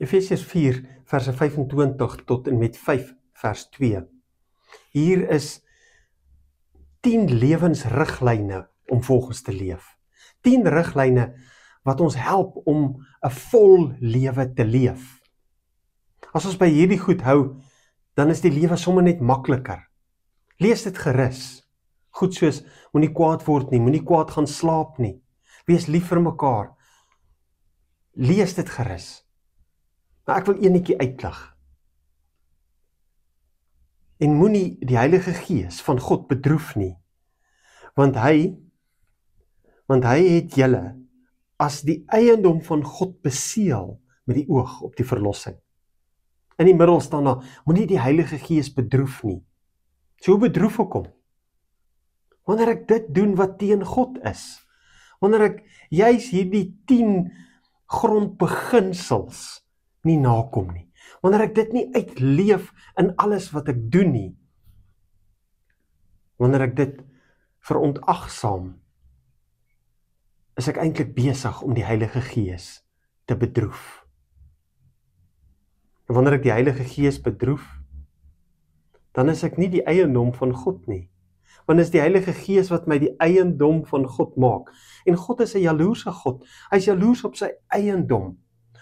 Efesiërs 4 verse 25 tot en met 5 vers 2. Hier is 10 lewensriglyne om volgens te leef. 10 riglyne wat ons help om 'n vol lewe te leef. As ons by hierdie goed hou, dan is die lewe sommer net makliker. Lees dit gerus. Goed soos, moenie kwaad word nie, moenie kwaad gaan slaap nie. Wees lief vir mekaar. Lees dit gerus. Maar ek wil enetjie uitlig. En moenie die Heilige Gees van God bedroef nie. Want hy het julle as die eiendom van God beseël met die oog op die verlossing. In die middel staan daar, moenie die Heilige Gees bedroef nie. So bedroef ek hom? Wanneer ek dit doen wat teen God is. Wanneer ek juis hierdie 10 grondbeginsels nie nakom nie. Wanneer ek dit nie uitleef in alles wat ek doen nie. Wanneer ek dit verontagsaam, is ek eintlik besig om die Heilige Gees te bedroef. En wanneer ek die Heilige Gees bedroef, dan is ek nie die eiendom van God nie. Want is die Heilige Gees wat my die eiendom van God maak. En God is 'n jaloerse God. Hy is jaloers op sy eiendom.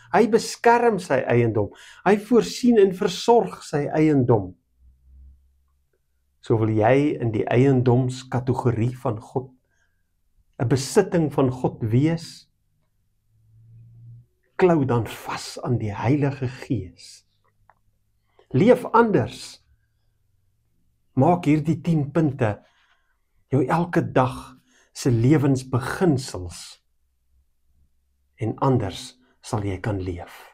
Hy beskerm sy eiendom. Hy voorsien en versorg sy eiendom. So wil jy in die eiendomskategorie van God, 'n besitting van God wees, klou dan vas aan die Heilige Gees. Leef anders. Maak hierdie 10 punte jou elke dag se lewensbeginsels en anders sal jy kan leef.